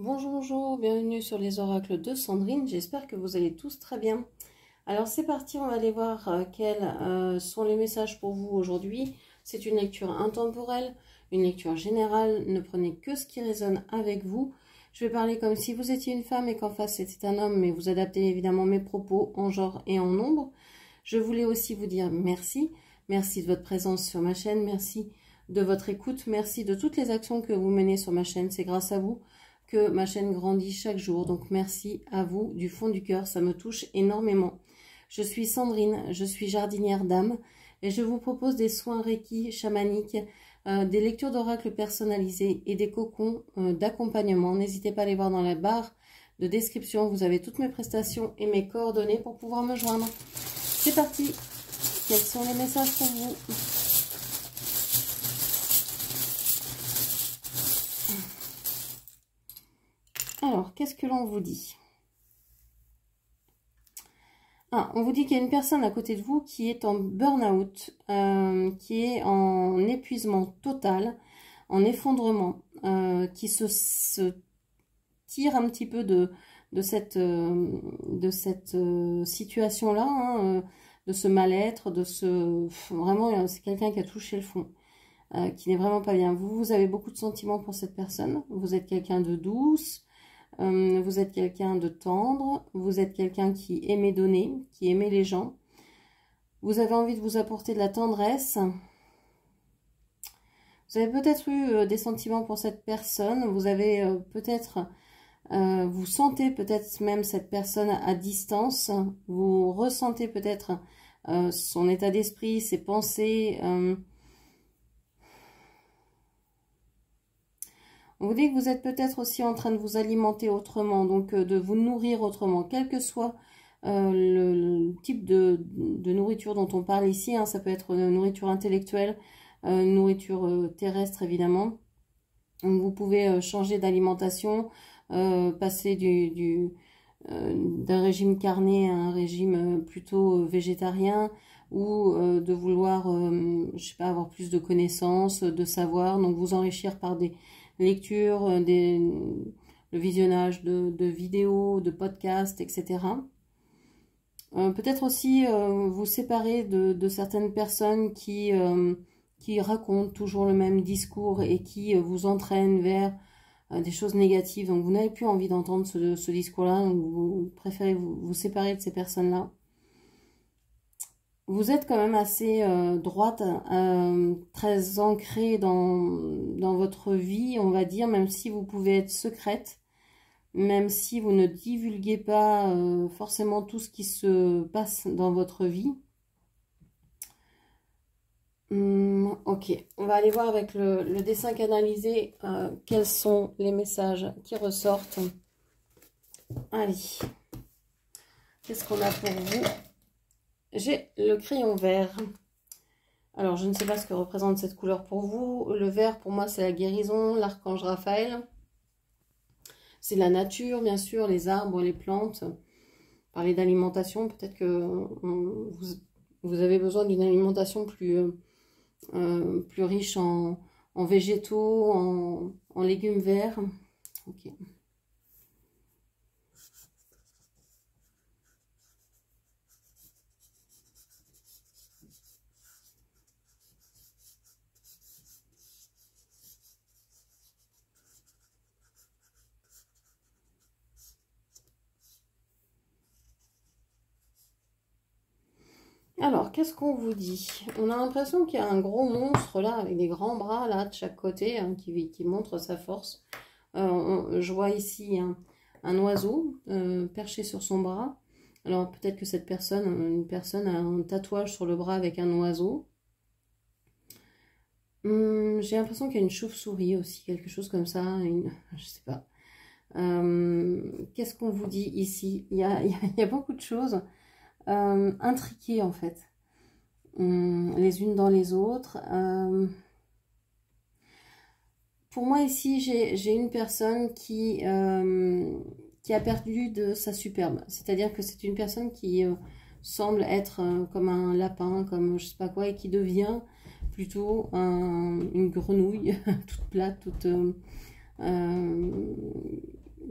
Bonjour, bonjour, bienvenue sur les oracles de Sandrine, j'espère que vous allez tous très bien. Alors c'est parti, on va aller voir quels sont les messages pour vous aujourd'hui. C'est une lecture intemporelle, une lecture générale, ne prenez que ce qui résonne avec vous. Je vais parler comme si vous étiez une femme et qu'en face c'était un homme, mais vous adaptez évidemment mes propos en genre et en nombre. Je voulais aussi vous dire merci, merci de votre présence sur ma chaîne, merci de votre écoute, merci de toutes les actions que vous menez sur ma chaîne, c'est grâce à vous que ma chaîne grandit chaque jour. Donc merci à vous du fond du cœur, ça me touche énormément. Je suis Sandrine, je suis jardinière d'âme et je vous propose des soins Reiki chamaniques, des lectures d'oracles personnalisées et des cocons d'accompagnement. N'hésitez pas à aller voir dans la barre de description, vous avez toutes mes prestations et mes coordonnées pour pouvoir me joindre. C'est parti, quels sont les messages pour vous ? Alors, qu'est-ce que l'on vous dit? On vous dit qu'il y a une personne à côté de vous qui est en burn-out, qui est en épuisement total, en effondrement, qui se tire un petit peu de cette situation-là, hein, de ce mal-être, vraiment, c'est quelqu'un qui a touché le fond, qui n'est vraiment pas bien. Vous avez beaucoup de sentiments pour cette personne, vous êtes quelqu'un de douce, vous êtes quelqu'un de tendre, vous êtes quelqu'un qui aimait donner, qui aimait les gens. Vous avez envie de vous apporter de la tendresse. Vous avez peut-être eu des sentiments pour cette personne. Vous avez vous sentez peut-être même cette personne à distance. Vous ressentez peut-être son état d'esprit, ses pensées. On vous dit que vous êtes peut-être aussi en train de vous alimenter autrement, donc de vous nourrir autrement, quel que soit le type de nourriture dont on parle ici, hein, ça peut être nourriture intellectuelle, nourriture terrestre évidemment. Donc, vous pouvez changer d'alimentation, passer d'un régime carné à un régime plutôt végétarien, ou de vouloir, je sais pas, avoir plus de connaissances, de savoir, donc vous enrichir par des lecture, le visionnage de vidéos, de podcasts, etc. Peut-être aussi vous séparer de certaines personnes qui racontent toujours le même discours et qui vous entraînent vers des choses négatives. Donc vous n'avez plus envie d'entendre ce discours-là, donc vous préférez vous séparer de ces personnes-là. Vous êtes quand même assez droite, très ancrée dans votre vie, on va dire, même si vous pouvez être secrète, même si vous ne divulguez pas forcément tout ce qui se passe dans votre vie. Ok, on va aller voir avec le dessin canalisé quels sont les messages qui ressortent. Allez, qu'est-ce qu'on a pour vous ? J'ai le crayon vert. Alors, je ne sais pas ce que représente cette couleur pour vous. Le vert, pour moi, c'est la guérison, l'archange Raphaël. C'est la nature, bien sûr, les arbres, les plantes. Parler d'alimentation, peut-être que vous avez besoin d'une alimentation plus riche en végétaux, en légumes verts. Ok. Alors, qu'est-ce qu'on vous dit? On a l'impression qu'il y a un gros monstre là, avec des grands bras là de chaque côté, hein, qui montre sa force. Je vois ici un oiseau perché sur son bras. Alors, peut-être que cette personne, une personne a un tatouage sur le bras avec un oiseau. J'ai l'impression qu'il y a une chauve-souris aussi, quelque chose comme ça, je sais pas. Qu'est-ce qu'on vous dit ici? Il y a beaucoup de choses intriquées en fait, les unes dans les autres. Pour moi ici, j'ai une personne qui a perdu de sa superbe. C'est-à-dire que c'est une personne qui semble être comme un lapin, comme je sais pas quoi, et qui devient plutôt une grenouille toute plate, toute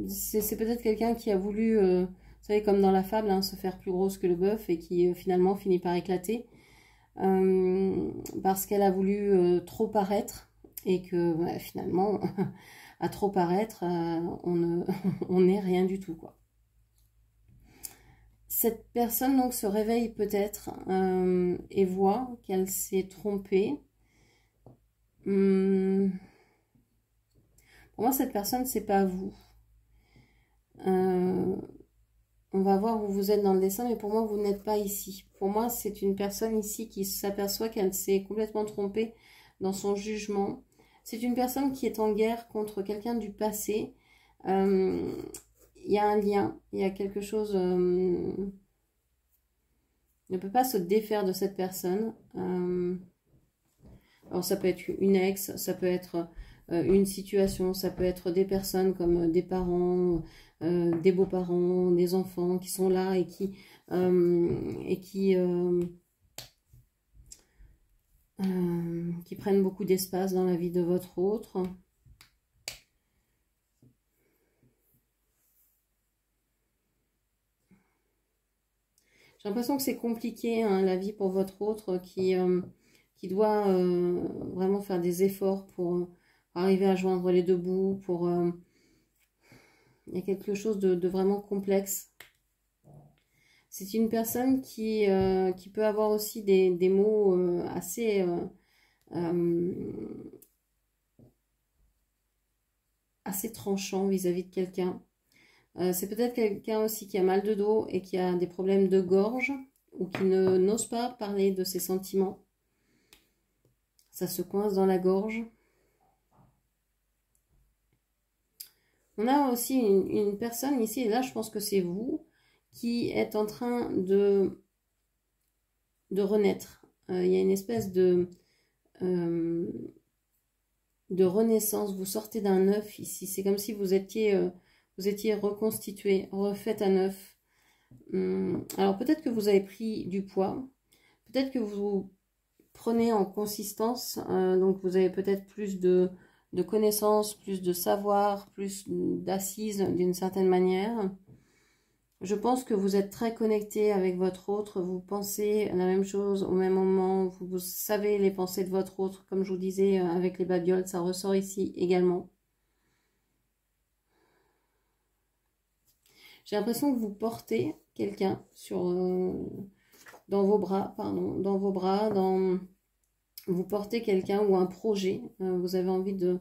c'est peut-être quelqu'un qui a voulu, vous savez, comme dans la fable, hein, se faire plus grosse que le bœuf et qui finalement finit par éclater. Parce qu'elle a voulu trop paraître et que bah, finalement, à trop paraître, on n'est rien du tout, quoi. Cette personne donc se réveille peut-être et voit qu'elle s'est trompée. Pour moi, cette personne, c'est pas vous. On va voir où vous êtes dans le dessin, mais pour moi, vous n'êtes pas ici. Pour moi, c'est une personne ici qui s'aperçoit qu'elle s'est complètement trompée dans son jugement. C'est une personne qui est en guerre contre quelqu'un du passé. Il y a un lien, il y a quelque chose... ne peut pas se défaire de cette personne. Alors ça peut être une ex, ça peut être une situation, ça peut être des personnes comme des parents, des beaux-parents, des enfants qui sont là et qui prennent beaucoup d'espace dans la vie de votre autre. J'ai l'impression que c'est compliqué, hein, la vie pour votre autre qui doit vraiment faire des efforts pour arriver à joindre les deux bouts. Il y a quelque chose de vraiment complexe. C'est une personne qui peut avoir aussi des mots assez tranchants vis-à-vis de quelqu'un. C'est peut-être quelqu'un aussi qui a mal de dos et qui a des problèmes de gorge ou qui n'ose pas parler de ses sentiments. Ça se coince dans la gorge. On a aussi une personne ici, et là je pense que c'est vous, qui est en train de renaître. Il y a une espèce de renaissance. Vous sortez d'un œuf ici. C'est comme si vous étiez reconstitué, refait à neuf. Alors peut-être que vous avez pris du poids. Peut-être que vous prenez en consistance. Donc vous avez peut-être plus de connaissances, plus de savoir, plus d'assises d'une certaine manière. Je pense que vous êtes très connecté avec votre autre, vous pensez la même chose au même moment, vous savez les pensées de votre autre, comme je vous disais avec les babioles, ça ressort ici également. J'ai l'impression que vous portez quelqu'un dans vos bras, vous portez quelqu'un ou un projet, vous avez envie de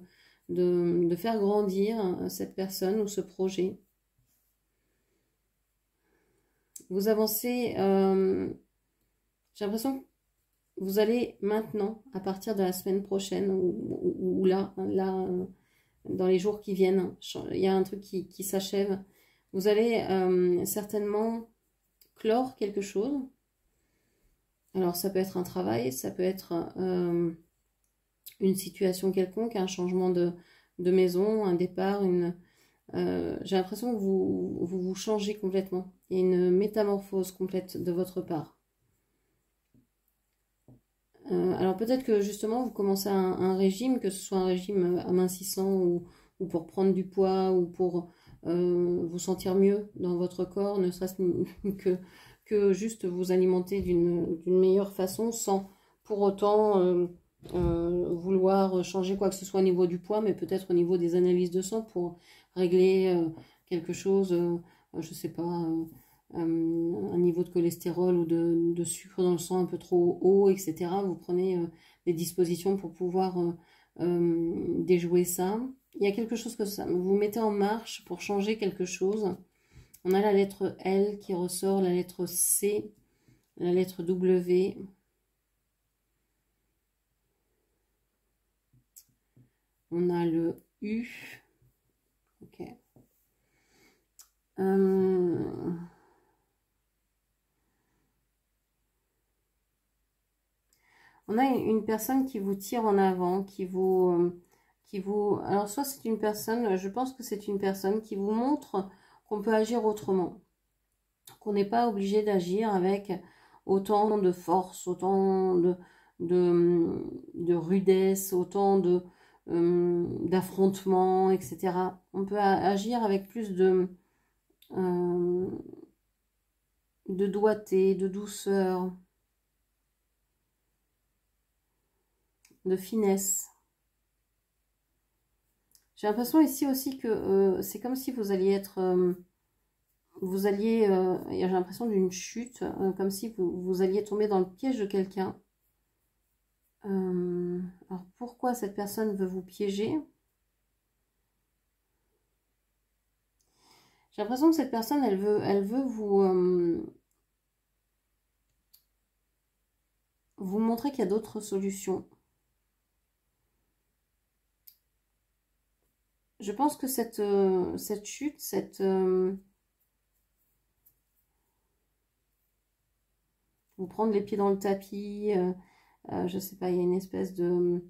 faire grandir cette personne ou ce projet. Vous avancez, j'ai l'impression que vous allez maintenant, à partir de la semaine prochaine, ou là, dans les jours qui viennent, il y a un truc qui s'achève. Vous allez certainement clore quelque chose. Alors ça peut être un travail, ça peut être une situation quelconque, un changement de maison, un départ, j'ai l'impression que vous changez complètement. Il y a une métamorphose complète de votre part. Alors peut-être que justement vous commencez un régime, que ce soit un régime amincissant ou pour prendre du poids ou pour vous sentir mieux dans votre corps, ne serait-ce que juste vous alimenter d'une meilleure façon sans pour autant vouloir changer quoi que ce soit au niveau du poids, mais peut-être au niveau des analyses de sang pour régler quelque chose, je sais pas, un niveau de cholestérol ou de sucre dans le sang un peu trop haut, etc. Vous prenez des dispositions pour pouvoir déjouer ça. Il y a quelque chose que ça, vous mettez en marche pour changer quelque chose. On a la lettre L qui ressort, la lettre C, la lettre W. On a le U. Ok. On a une personne qui vous tire en avant, alors soit c'est une personne, je pense que c'est une personne qui vous montre qu'on peut agir autrement, qu'on n'est pas obligé d'agir avec autant de force, autant de rudesse, autant d'affrontement, etc. On peut agir avec plus de doigté, de douceur, de finesse. J'ai l'impression ici aussi que c'est comme si vous alliez être... j'ai l'impression d'une chute, comme si vous alliez tomber dans le piège de quelqu'un. Alors pourquoi cette personne veut vous piéger? J'ai l'impression que cette personne, elle veut vous montrer qu'il y a d'autres solutions. Je pense que cette chute, vous prendre les pieds dans le tapis, je sais pas, il y a une espèce de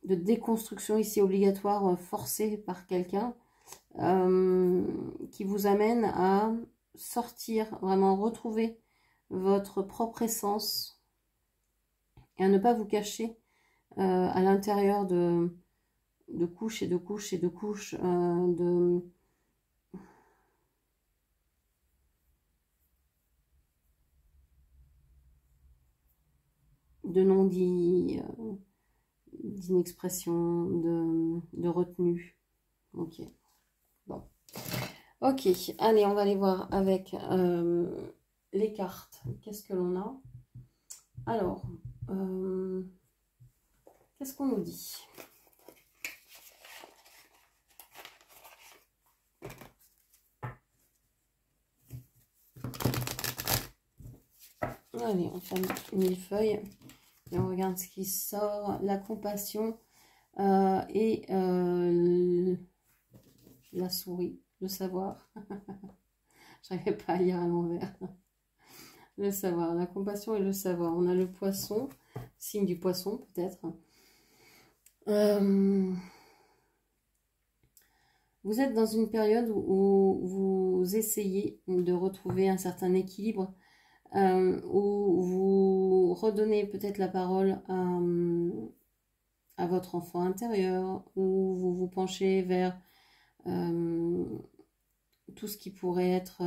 déconstruction ici obligatoire, forcée par quelqu'un, qui vous amène à sortir, vraiment retrouver votre propre essence et à ne pas vous cacher à l'intérieur de couches et de couches et de couches de non-dits, d'inexpression, de retenue. Ok. Bon. Ok, allez, on va aller voir avec les cartes. Qu'est-ce que l'on a? Alors, qu'est-ce qu'on nous dit? Allez, on ferme une millefeuille et on regarde ce qui sort. La compassion et la souris, le savoir. Je n'arrivais pas à lire à l'envers. Le savoir, la compassion et le savoir. On a le poisson, signe du poisson peut-être. Vous êtes dans une période où vous essayez de retrouver un certain équilibre, où vous redonnez peut-être la parole à votre enfant intérieur, où vous vous penchez vers tout ce qui pourrait être...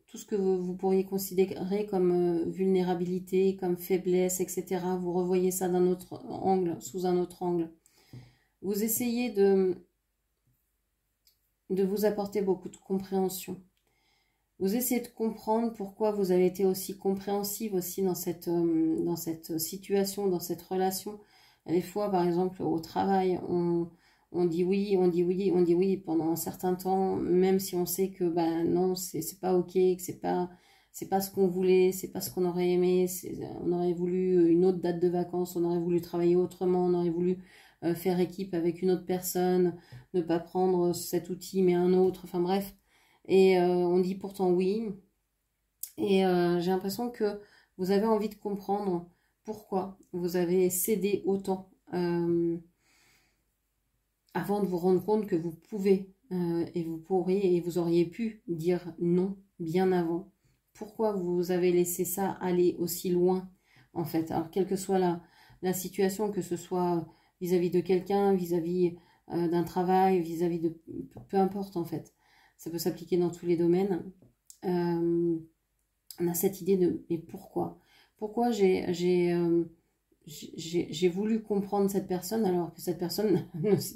tout ce que vous pourriez considérer comme vulnérabilité, comme faiblesse, etc. Vous revoyez ça d'un autre angle, sous un autre angle. Vous essayez de vous apporter beaucoup de compréhension. Vous essayez de comprendre pourquoi vous avez été aussi compréhensive aussi dans cette situation, dans cette relation. Des fois, par exemple, au travail, on dit oui, on dit oui, on dit oui pendant un certain temps, même si on sait que ben non, c'est pas ok, que c'est pas ce qu'on voulait, c'est pas ce qu'on aurait aimé, on aurait voulu une autre date de vacances, on aurait voulu travailler autrement, on aurait voulu faire équipe avec une autre personne, ne pas prendre cet outil mais un autre, enfin bref. Et on dit pourtant oui. Et j'ai l'impression que vous avez envie de comprendre pourquoi vous avez cédé autant avant de vous rendre compte que vous pouvez et vous pourriez et vous auriez pu dire non bien avant. Pourquoi vous avez laissé ça aller aussi loin en fait? Alors quelle que soit la situation, que ce soit vis-à-vis de quelqu'un, vis-à-vis d'un travail, vis-à-vis de... peu importe en fait. Ça peut s'appliquer dans tous les domaines. On a cette idée de mais pourquoi? Pourquoi j'ai voulu comprendre cette personne alors que cette personne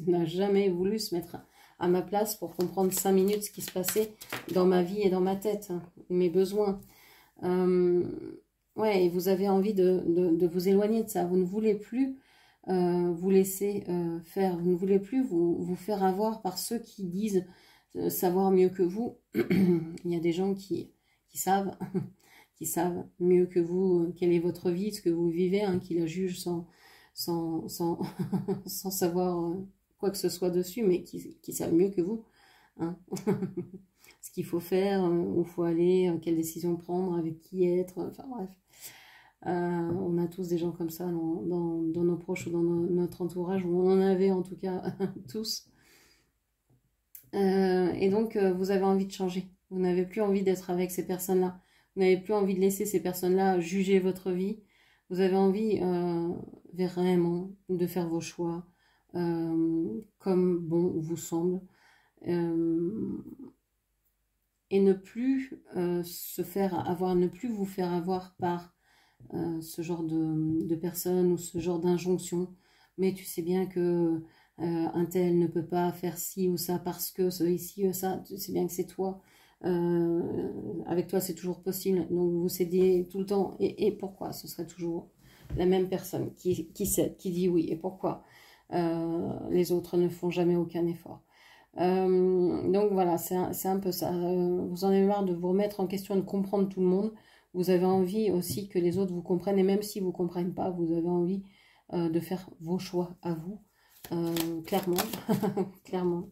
n'a jamais voulu se mettre à ma place pour comprendre 5 minutes ce qui se passait dans ma vie et dans ma tête, mes besoins. Ouais, et vous avez envie de vous éloigner de ça. Vous ne voulez plus vous laisser faire. Vous ne voulez plus vous faire avoir par ceux qui disent savoir mieux que vous. Il y a des gens qui savent, qui savent mieux que vous quelle est votre vie, ce que vous vivez, hein, qui la jugent sans savoir quoi que ce soit dessus, mais qui savent mieux que vous, hein. Ce qu'il faut faire, où il faut aller, quelle décision prendre, avec qui être, enfin bref. On a tous des gens comme ça dans nos proches ou dans notre entourage, ou on en avait en tout cas tous. Et donc, vous avez envie de changer. Vous n'avez plus envie d'être avec ces personnes-là. Vous n'avez plus envie de laisser ces personnes-là juger votre vie. Vous avez envie vraiment de faire vos choix comme bon vous semble. Et ne plus ne plus vous faire avoir par ce genre de personnes ou ce genre d'injonction. Mais tu sais bien que un tel ne peut pas faire ci ou ça parce que ici ça, tu sais bien que c'est toi. Avec toi c'est toujours possible, donc vous cédez tout le temps. Et pourquoi ce serait toujours la même personne qui cède, qui dit oui? Et pourquoi les autres ne font jamais aucun effort? Donc voilà, c'est un peu ça. Vous en avez marre de vous remettre en question, de comprendre tout le monde. Vous avez envie aussi que les autres vous comprennent, et même s'ils ne vous comprennent pas, vous avez envie de faire vos choix à vous, clairement. Clairement.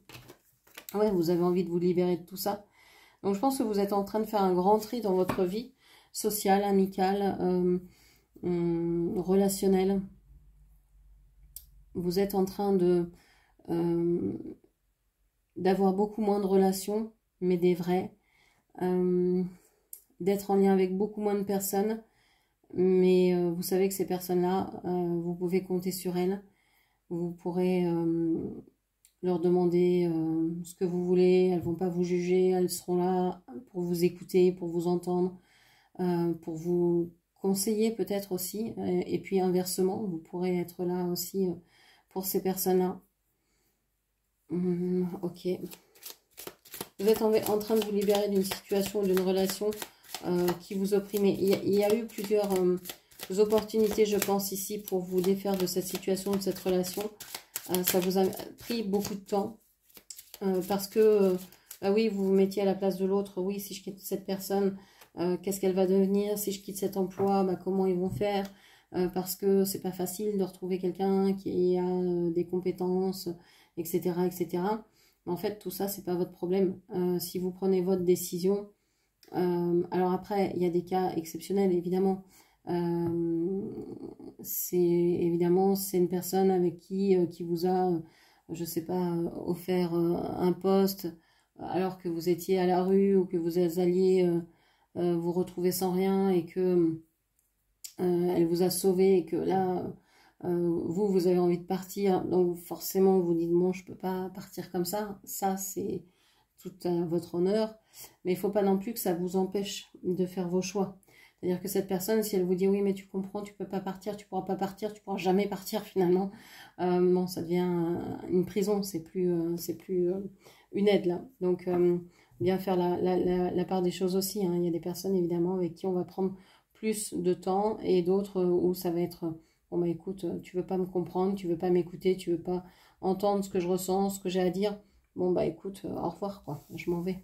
Ouais, vous avez envie de vous libérer de tout ça. Donc je pense que vous êtes en train de faire un grand tri dans votre vie sociale, amicale, relationnelle. Vous êtes en train d'avoir beaucoup moins de relations, mais des vraies. D'être en lien avec beaucoup moins de personnes, mais vous savez que ces personnes-là, vous pouvez compter sur elles. Vous pourrez leur demander ce que vous voulez, elles ne vont pas vous juger, elles seront là pour vous écouter, pour vous entendre, pour vous conseiller peut-être aussi, et puis inversement, vous pourrez être là aussi pour ces personnes-là. Ok. Vous êtes en train de vous libérer d'une situation, d'une relation qui vous opprimait. Il y a eu plusieurs opportunités, je pense, ici pour vous défaire de cette situation, de cette relation. Ça vous a pris beaucoup de temps parce que, bah oui, vous vous mettiez à la place de l'autre. Oui, si je quitte cette personne, qu'est-ce qu'elle va devenir? Si je quitte cet emploi, bah, comment ils vont faire? Parce que c'est pas facile de retrouver quelqu'un qui a des compétences, etc., etc. En fait, tout ça, c'est pas votre problème. Si vous prenez votre décision, alors après, il y a des cas exceptionnels, évidemment. C'est une personne avec qui vous a, je sais pas, offert un poste alors que vous étiez à la rue ou que vous alliez vous retrouver sans rien et que elle vous a sauvé et que là, vous avez envie de partir. Donc forcément, vous dites, bon, je peux pas partir comme ça. Ça, c'est tout à votre honneur. Mais il ne faut pas non plus que ça vous empêche de faire vos choix. C'est-à-dire que cette personne, si elle vous dit, oui, mais tu comprends, tu peux pas partir, tu pourras pas partir, tu pourras jamais partir finalement, bon, ça devient une prison, c'est plus une aide là. Donc, bien faire la part des choses aussi, hein. Il y a des personnes évidemment avec qui on va prendre plus de temps et d'autres où ça va être, bon bah écoute, tu veux pas me comprendre, tu veux pas m'écouter, tu veux pas entendre ce que je ressens, ce que j'ai à dire, bon bah écoute, au revoir quoi, je m'en vais.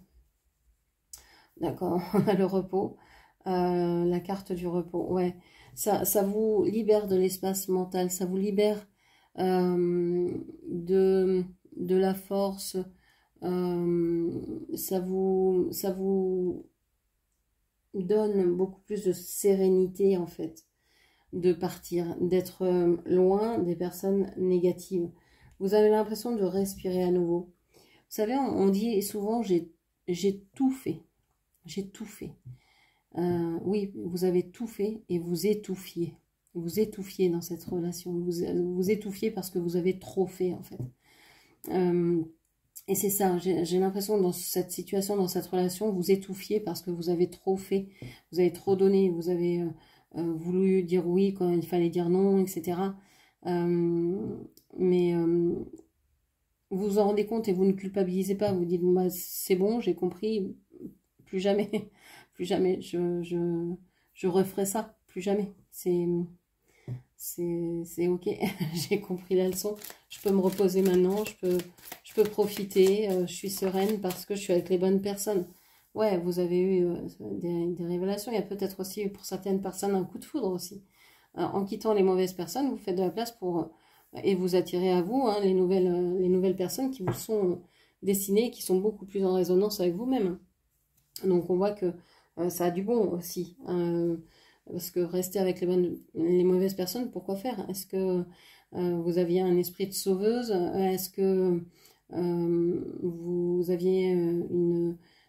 D'accord, on a le repos, la carte du repos, ouais, ça vous libère de l'espace mental, ça vous libère de la force, ça vous donne beaucoup plus de sérénité en fait, de partir, d'être loin des personnes négatives. Vous avez l'impression de respirer à nouveau. Vous savez, on dit souvent j'ai tout fait. J'ai tout fait. Oui, vous avez tout fait et vous étouffiez. Vous étouffiez dans cette relation. Vous étouffiez parce que vous avez trop fait en fait. Et c'est ça, j'ai l'impression dans cette situation, dans cette relation, vous étouffiez parce que vous avez trop fait. Vous avez trop donné. Vous avez voulu dire oui quand il fallait dire non, etc. Mais vous vous en rendez compte et vous ne culpabilisez pas. Vous dites, bah, c'est bon, j'ai compris, plus jamais, plus jamais, je referai ça, plus jamais. C'est ok, j'ai compris la leçon. Je peux me reposer maintenant, je peux profiter, je suis sereine parce que je suis avec les bonnes personnes. Ouais, vous avez eu des révélations. Il y a peut-être aussi pour certaines personnes un coup de foudre aussi. En quittant les mauvaises personnes, vous faites de la place pour et vous attirez à vous les nouvelles personnes qui vous sont destinées, qui sont beaucoup plus en résonance avec vous-même. Donc on voit que ça a du bon aussi. Parce que rester avec les mauvaises personnes, pourquoi faire? Est-ce que vous aviez un esprit de sauveuse? Est-ce que vous aviez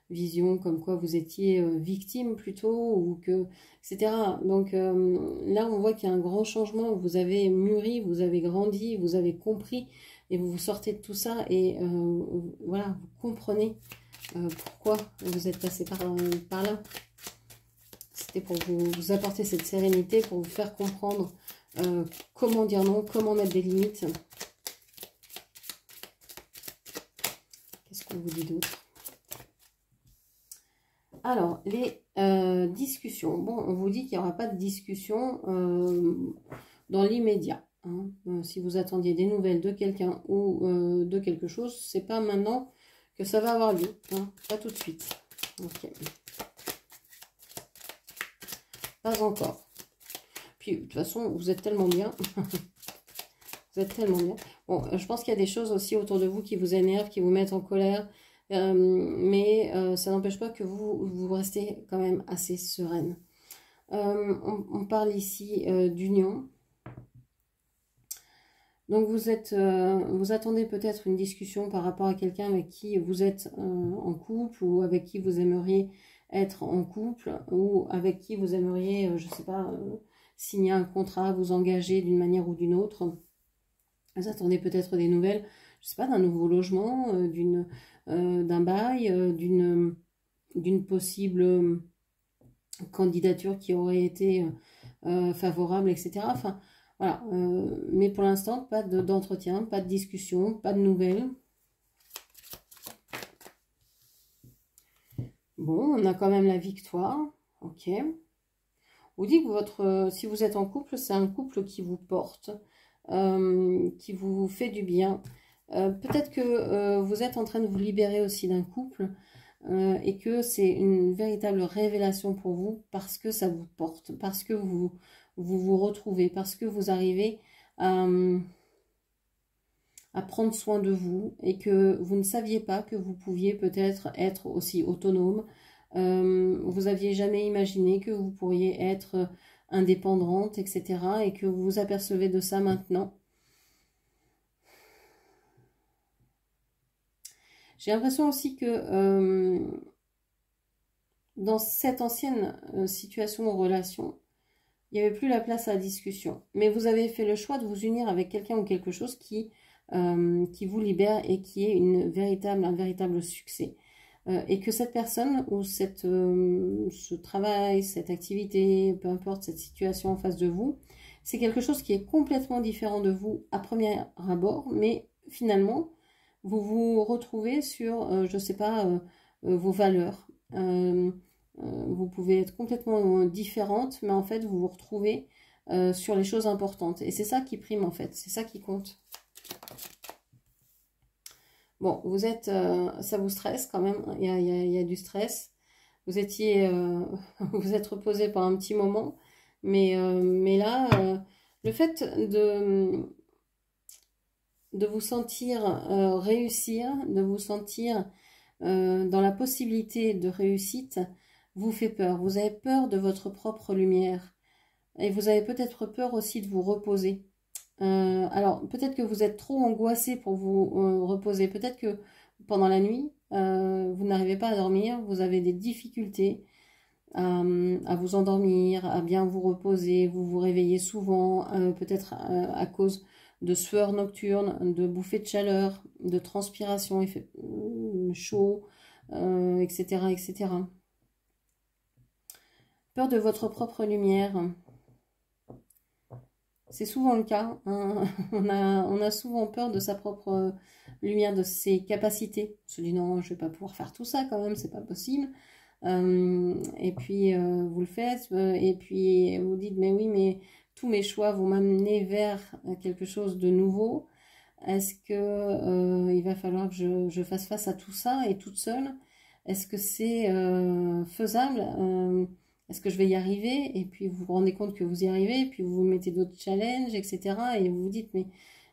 vision comme quoi vous étiez victime plutôt, ou que, etc. Donc là, on voit qu'il y a un grand changement, vous avez mûri, vous avez grandi, vous avez compris, et vous vous sortez de tout ça, et voilà, vous comprenez pourquoi vous êtes passé par là. C'était pour vous apporter cette sérénité, pour vous faire comprendre comment dire non, comment mettre des limites. Qu'est-ce qu'on vous dit d'autre? Alors, les discussions. Bon, on vous dit qu'il n'y aura pas de discussion dans l'immédiat. Hein. Si vous attendiez des nouvelles de quelqu'un ou de quelque chose, c'est pas maintenant que ça va avoir lieu. Hein. Pas tout de suite. Ok. Pas encore. Puis, de toute façon, vous êtes tellement bien. Vous êtes tellement bien. Bon, je pense qu'il y a des choses aussi autour de vous qui vous énervent, qui vous mettent en colère. Mais ça n'empêche pas que vous restez quand même assez sereine. On parle ici d'union. Donc vous attendez peut-être une discussion par rapport à quelqu'un avec qui vous êtes en couple, ou avec qui vous aimeriez être en couple, ou avec qui vous aimeriez, je ne sais pas, signer un contrat, vous engager d'une manière ou d'une autre. Vous attendez peut-être des nouvelles, je ne sais pas, d'un nouveau logement, d'un bail, d'une possible candidature qui aurait été favorable, etc. Enfin, voilà. Mais pour l'instant, pas d'entretien, pas de discussion, pas de nouvelles. Bon, on a quand même la victoire. Ok. On vous dit que si vous êtes en couple, c'est un couple qui vous porte, qui vous fait du bien. Peut-être que vous êtes en train de vous libérer aussi d'un couple et que c'est une véritable révélation pour vous parce que ça vous porte, parce que vous retrouvez, parce que vous arrivez à prendre soin de vous et que vous ne saviez pas que vous pouviez peut-être être aussi autonome. Vous aviez jamais imaginé que vous pourriez être indépendante, etc. et que vous vous apercevez de ça maintenant. J'ai l'impression aussi que dans cette ancienne situation ou relation, il n'y avait plus la place à la discussion. Mais vous avez fait le choix de vous unir avec quelqu'un ou quelque chose qui vous libère et qui est un véritable succès. Et que cette personne ou ce travail, cette activité, peu importe cette situation en face de vous, c'est quelque chose qui est complètement différent de vous à premier abord, mais finalement, vous vous retrouvez sur, je ne sais pas, vos valeurs. Vous pouvez être complètement différente, mais en fait, vous vous retrouvez sur les choses importantes. Et c'est ça qui prime, en fait. C'est ça qui compte. Bon, vous êtes, ça vous stresse quand même. Il y a du stress. Vous étiez, vous êtes reposé pendant un petit moment. Mais là, le fait de vous sentir réussir, de vous sentir dans la possibilité de réussite, vous fait peur. Vous avez peur de votre propre lumière. Et vous avez peut-être peur aussi de vous reposer. Alors, peut-être que vous êtes trop angoissé pour vous reposer. Peut-être que pendant la nuit, vous n'arrivez pas à dormir. Vous avez des difficultés à vous endormir, à bien vous reposer. Vous vous réveillez souvent, peut-être à cause de sueur nocturne, de bouffées de chaleur, de transpiration, il fait chaud, etc., etc. Peur de votre propre lumière. C'est souvent le cas. Hein. On a souvent peur de sa propre lumière, de ses capacités. On se dit non, je ne vais pas pouvoir faire tout ça quand même, c'est pas possible. Et puis vous le faites, et puis vous dites mais oui, mais tous mes choix vont m'amener vers quelque chose de nouveau. Est-ce que il va falloir que je fasse face à tout ça et toute seule? Est-ce que c'est faisable? Est-ce que je vais y arriver? Et puis vous vous rendez compte que vous y arrivez, et puis vous vous mettez d'autres challenges, etc. Et vous vous dites,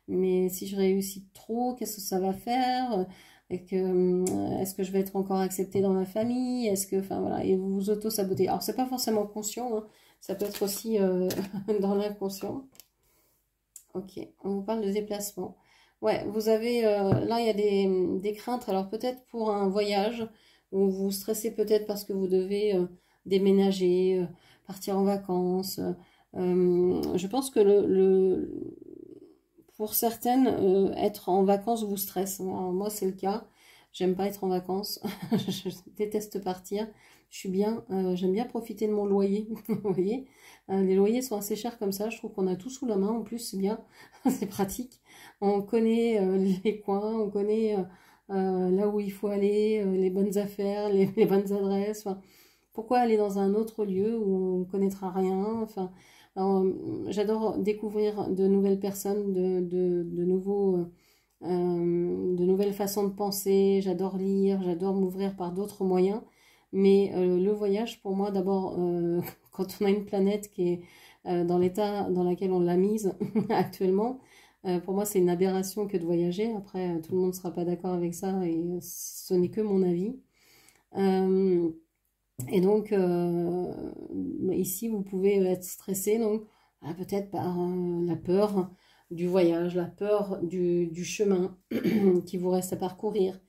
mais si je réussis trop, qu'est-ce que ça va faire? Est-ce que je vais être encore acceptée dans ma famille? Est-ce que, enfin voilà, et vous vous auto-sabotez. Alors c'est pas forcément conscient, hein, ça peut être aussi dans l'inconscient. Ok, on vous parle de déplacement. Ouais, vous avez, là il y a des craintes, alors peut-être pour un voyage, Ou vous stressez peut-être parce que vous devez déménager, partir en vacances. Je pense que pour certaines, être en vacances vous stresse. Alors, moi, c'est le cas. J'aime pas être en vacances. Je déteste partir. Je suis bien. J'aime bien profiter de mon loyer. Vous voyez, les loyers sont assez chers comme ça. Je trouve qu'on a tout sous la main. En plus, c'est bien. C'est pratique. On connaît les coins. On connaît là où il faut aller, les bonnes affaires, les bonnes adresses. Enfin, pourquoi aller dans un autre lieu où on ne connaîtra rien? Enfin, j'adore découvrir de nouvelles personnes, de nouvelles façons de penser. J'adore lire, j'adore m'ouvrir par d'autres moyens. Mais le voyage, pour moi, d'abord, quand on a une planète qui est dans l'état dans lequel on l'a mise actuellement, pour moi, c'est une aberration que de voyager. Après, tout le monde ne sera pas d'accord avec ça et ce n'est que mon avis. Et donc, ici, vous pouvez être stressé, donc peut-être par la peur du voyage, la peur du chemin qui vous reste à parcourir,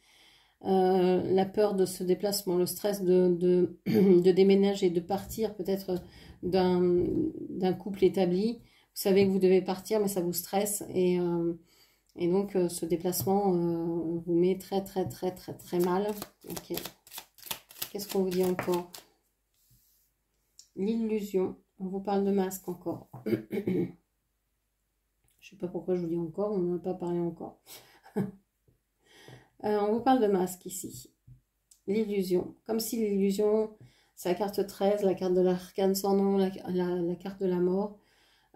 la peur de ce déplacement, le stress de déménager, de partir peut-être d'un couple établi. Vous savez que vous devez partir, mais ça vous stresse. Et donc, ce déplacement vous met très, très, très, très, très mal. Ok. Qu'est-ce qu'on vous dit encore? L'illusion. On vous parle de masque encore. Je sais pas pourquoi je vous dis encore, on n'en a pas parlé encore. On vous parle de masque ici. L'illusion. Comme si l'illusion, c'est la carte 13, la carte de l'arcane sans nom, la carte de la mort.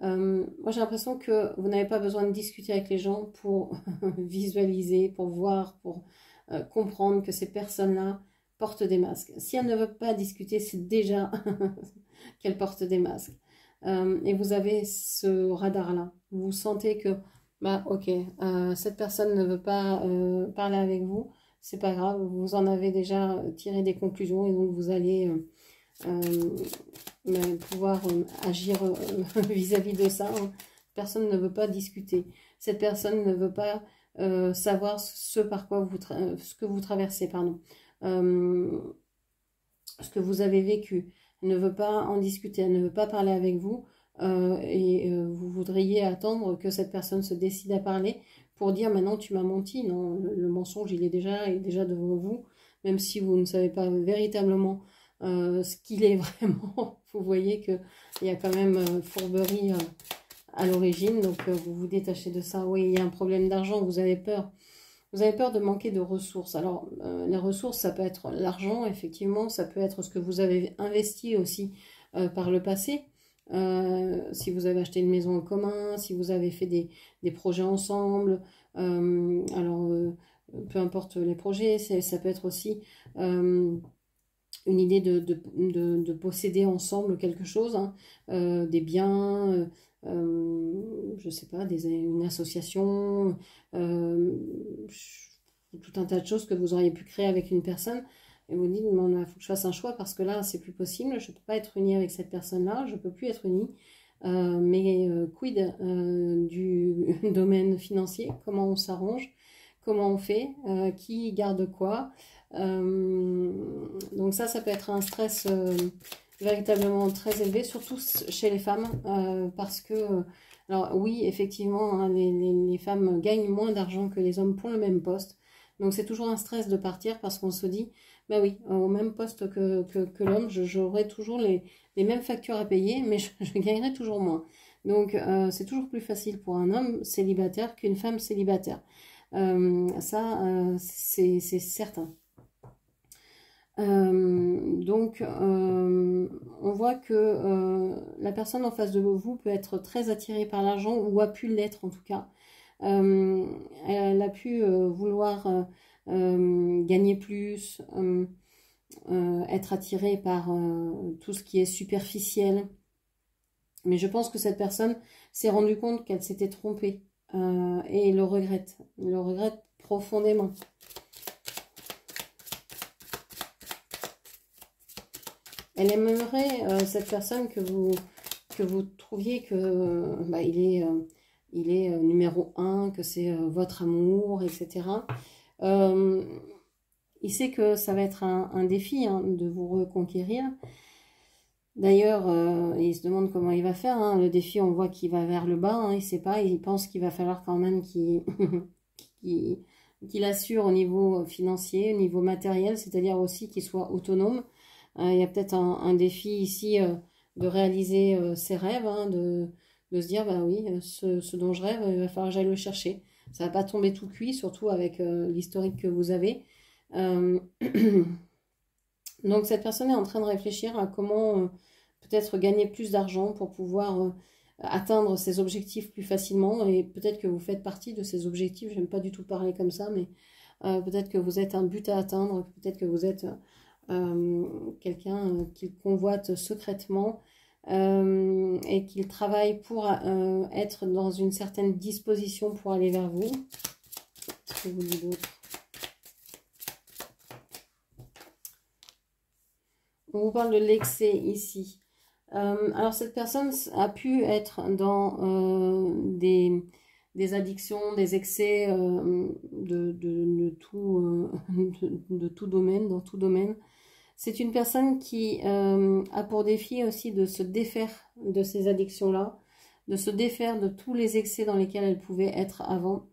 Moi, j'ai l'impression que vous n'avez pas besoin de discuter avec les gens pour visualiser, pour voir, pour comprendre que ces personnes-là portent des masques. Si elle ne veut pas discuter, c'est déjà qu'elle porte des masques. Et vous avez ce radar-là. Vous sentez que, bah ok, cette personne ne veut pas parler avec vous. C'est pas grave, vous en avez déjà tiré des conclusions et donc vous allez pouvoir agir vis-à-vis de ça. Hein. Personne ne veut pas discuter. Cette personne ne veut pas savoir ce par quoi ce que vous traversez, pardon. Ce que vous avez vécu. Elle ne veut pas en discuter, elle ne veut pas parler avec vous. Vous voudriez attendre que cette personne se décide à parler pour dire maintenant tu m'as menti. Non, le mensonge il est déjà devant vous, même si vous ne savez pas véritablement ce qu'il est vraiment. Vous voyez qu'il y a quand même fourberie à l'origine, donc vous vous détachez de ça. Oui, il y a un problème d'argent, vous avez peur. Vous avez peur de manquer de ressources. Alors, les ressources, ça peut être l'argent, effectivement, ça peut être ce que vous avez investi aussi par le passé. Si vous avez acheté une maison en commun, si vous avez fait des projets ensemble, peu importe les projets, ça peut être aussi une idée de posséder ensemble quelque chose, hein, des biens, je sais pas, une association, tout un tas de choses que vous auriez pu créer avec une personne. Et vous dites, il faut que je fasse un choix parce que là, c'est plus possible, je ne peux pas être unie avec cette personne-là, je ne peux plus être unie. Mais quid du domaine financier? Comment on s'arrange? Comment on fait? Qui garde quoi? Donc ça peut être un stress véritablement très élevé, surtout chez les femmes, parce que, alors oui, effectivement, hein, les femmes gagnent moins d'argent que les hommes pour le même poste. Donc c'est toujours un stress de partir parce qu'on se dit, bah oui, au même poste que l'homme, j'aurai toujours les mêmes factures à payer, mais je gagnerai toujours moins. Donc c'est toujours plus facile pour un homme célibataire qu'une femme célibataire. C'est certain. On voit que la personne en face de vous peut être très attirée par l'argent ou a pu l'être en tout cas. Elle a pu vouloir gagner plus, être attirée par tout ce qui est superficiel. Mais je pense que cette personne s'est rendue compte qu'elle s'était trompée et le regrette profondément. Elle aimerait, cette personne, que vous trouviez que bah, il est numéro 1, que c'est votre amour, etc. Il sait que ça va être un défi hein, de vous reconquérir. D'ailleurs, il se demande comment il va faire. Hein. Le défi, on voit qu'il va vers le bas. Hein, il ne sait pas. Il pense qu'il va falloir quand même qu'il qu'il assure au niveau financier, au niveau matériel, c'est-à-dire aussi qu'il soit autonome. Il y a peut-être un défi ici de réaliser ses rêves, hein, de se dire, bah oui, ce dont je rêve, il va falloir que j'aille le chercher. Ça va pas tomber tout cuit, surtout avec l'historique que vous avez. Donc cette personne est en train de réfléchir à comment peut-être gagner plus d'argent pour pouvoir atteindre ses objectifs plus facilement. Et peut-être que vous faites partie de ces objectifs. J'aime pas du tout parler comme ça, mais peut-être que vous êtes un but à atteindre. Peut-être que vous êtes quelqu'un qu'il convoite secrètement et qu'il travaille pour être dans une certaine disposition pour aller vers vous. Qu'est-ce que vous dites d'autre? On vous parle de l'excès ici. Alors cette personne a pu être dans des addictions, des excès de tout domaine, dans tout domaine. C'est une personne qui a pour défi aussi de se défaire de ces addictions-là, de se défaire de tous les excès dans lesquels elle pouvait être avant.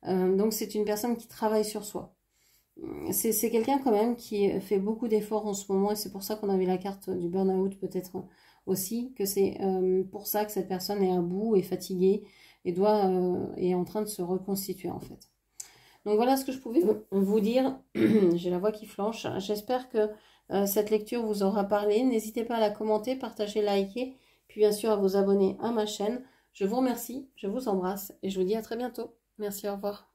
Donc c'est une personne qui travaille sur soi. C'est quelqu'un quand même qui fait beaucoup d'efforts en ce moment et c'est pour ça qu'on avait la carte du burn-out peut-être aussi, que c'est pour ça que cette personne est à bout et fatiguée et est en train de se reconstituer en fait. Donc voilà ce que je pouvais vous dire. J'ai la voix qui flanche. J'espère que cette lecture vous aura parlé. N'hésitez pas à la commenter, partager, liker, puis bien sûr à vous abonner à ma chaîne. Je vous remercie, je vous embrasse et je vous dis à très bientôt. Merci, au revoir.